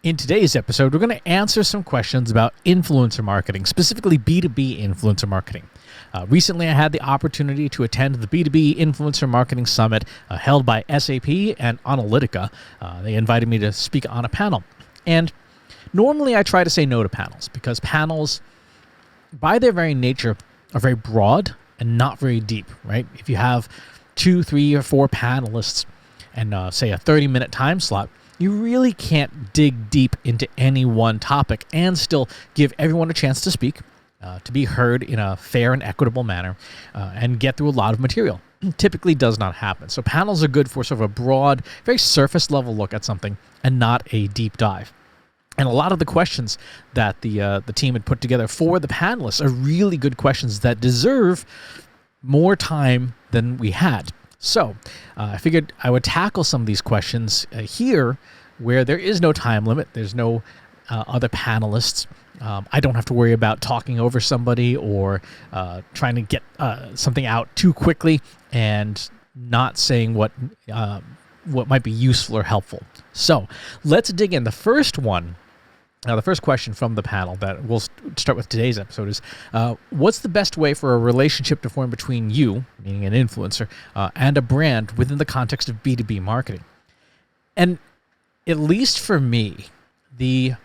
In today's episode, we're going to answer some questions about influencer marketing, specifically B2B influencer marketing. Recently, I had the opportunity to attend the B2B Influencer Marketing Summit held by SAP and Onalytica. They invited me to speak on a panel. And normally I try to say no to panels because panels, by their very nature, are very broad and not very deep, right? If you have 2, 3, or 4 panelists and say a 30-minute time slot, you really can't dig deep into any one topic and still give everyone a chance to speak, to be heard in a fair and equitable manner, and get through a lot of material. Typically does not happen. So panels are good for sort of a broad, very surface level look at something and not a deep dive. And a lot of the questions that the team had put together for the panelists are really good questions that deserve more time than we had. So I figured I would tackle some of these questions here where there is no time limit. There's no other panelists. I don't have to worry about talking over somebody or trying to get something out too quickly and not saying what might be useful or helpful. So let's dig in. The first one, the first question from the panel that we'll start with today's episode is, what's the best way for a relationship to form between you, meaning an influencer, and a brand within the context of B2B marketing? And at least for me, the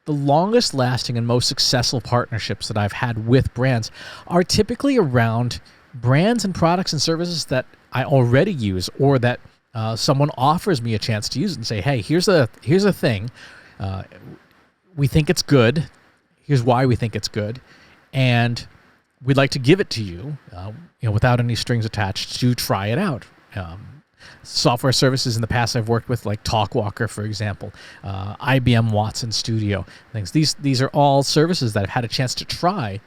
longest lasting and most successful partnerships that I've had with brands are typically around brands and products and services that I already use, or that someone offers me a chance to use it and say, hey, here's a thing. We think it's good. Here's why we think it's good. And we'd like to give it to you, without any strings attached, to try it out. Software services in the past I've worked with, like Talkwalker, for example, IBM Watson Studio, things. These are all services that I've had a chance to try.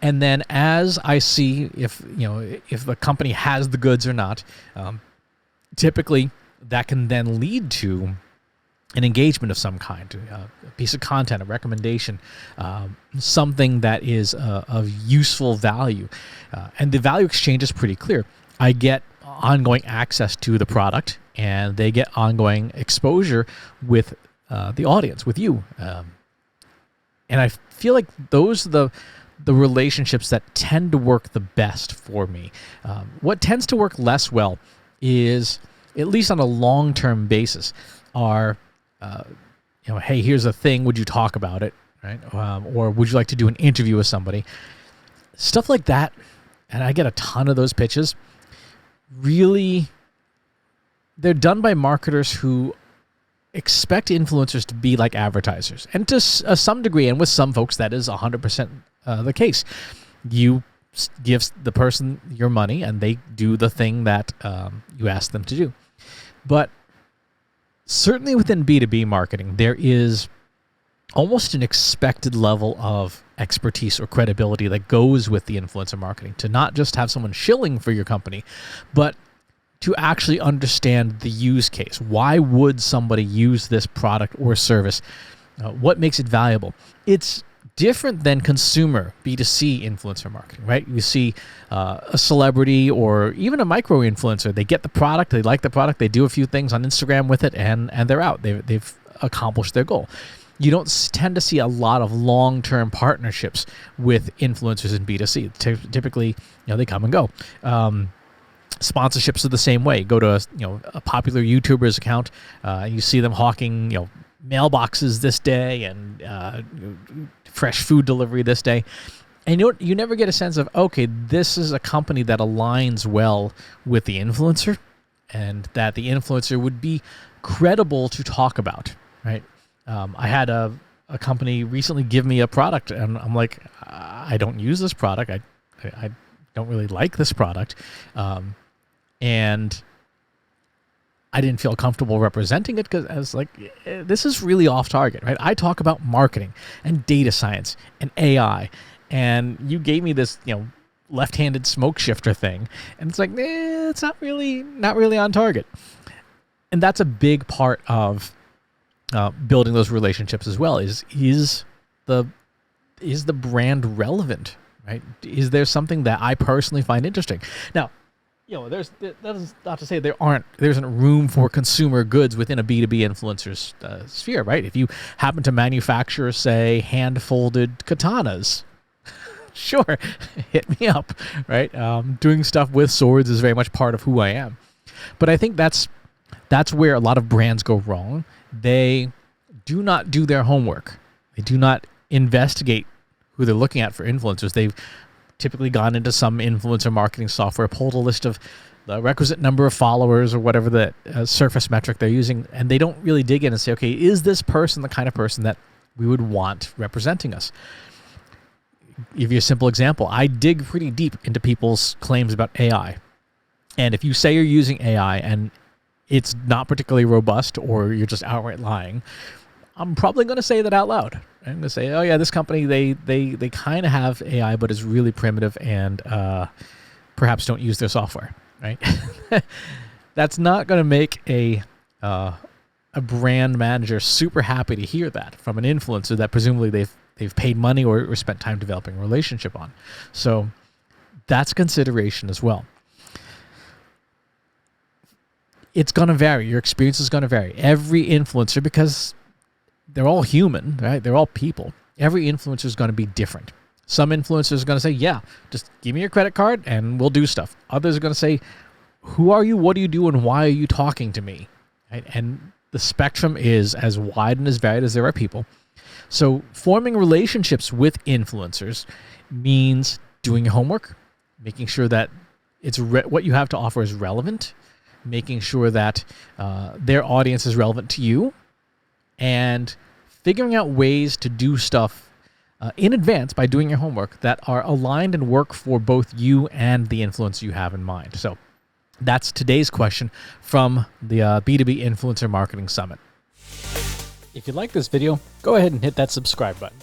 And then as I see if the company has the goods or not, typically that can then lead to an engagement of some kind, a piece of content, a recommendation, something that is of useful value. And the value exchange is pretty clear. I get ongoing access to the product, and they get ongoing exposure with the audience, with you. And I feel like those are the relationships that tend to work the best for me. What tends to work less well is, at least on a long-term basis, are hey, here's a thing, would you talk about it, right? Or would you like to do an interview with somebody? Stuff like that, and I get a ton of those pitches. Really, they're done by marketers who expect influencers to be like advertisers. And to some degree, and with some folks, that is 100% the case. You give the person your money, and they do the thing that you ask them to do. But certainly within B2B marketing, there is almost an expected level of expertise or credibility that goes with the influencer marketing, to not just have someone shilling for your company, but to actually understand the use case. Why would somebody use this product or service? What makes it valuable? It's different than consumer B2C influencer marketing, right? You see a celebrity or even a micro influencer, they get the product, they like the product, they do a few things on Instagram with it, and they're out. They've accomplished their goal. You don't tend to see a lot of long-term partnerships with influencers in B2C. Typically, they come and go. Sponsorships are the same way. Go to a popular YouTuber's account, you see them hawking mailboxes this day and fresh food delivery this day, and you never get a sense of, okay, this is a company that aligns well with the influencer, and that the influencer would be credible to talk about, right? I had a company recently give me a product, and I'm like, I don't use this product. I don't really like this product. And I didn't feel comfortable representing it because I was like, this is really off target, right? I talk about marketing and data science and AI, and you gave me this, left-handed smoke shifter thing, and it's like, it's not really on target. And that's a big part of building those relationships as well. Is the brand relevant, right? Is there something that I personally find interesting? Now, that is not to say there isn't room for consumer goods within a B2B influencer's sphere, right? If you happen to manufacture, say, hand-folded katanas, sure, hit me up, right? Doing stuff with swords is very much part of who I am. But I think that's where a lot of brands go wrong. They do not do their homework. They do not investigate who they're looking at for influencers. They've typically gone into some influencer marketing software, pulled a list of the requisite number of followers or whatever the surface metric they're using, and they don't really dig in and say, okay, is this person the kind of person that we would want representing us? Give you a simple example. I dig pretty deep into people's claims about AI. And if you say you're using AI and it's not particularly robust or you're just outright lying, I'm probably going to say that out loud. I'm going to say, oh yeah, this company, they kind of have AI, but it's really primitive and perhaps don't use their software, right? That's not going to make a brand manager super happy to hear that from an influencer that presumably they've paid money or spent time developing a relationship on. So that's consideration as well. It's going to vary. Your experience is going to vary. Every influencer, because they're all human, right? They're all people. Every influencer is going to be different. Some influencers are going to say, yeah, just give me your credit card and we'll do stuff. Others are going to say, who are you? What do you do? And why are you talking to me? Right? And the spectrum is as wide and as varied as there are people. So forming relationships with influencers means doing your homework, making sure that what you have to offer is relevant, making sure that their audience is relevant to you, and figuring out ways to do stuff in advance by doing your homework that are aligned and work for both you and the influencer you have in mind. So that's today's question from the B2B Influencer Marketing Summit. If you like this video, go ahead and hit that subscribe button.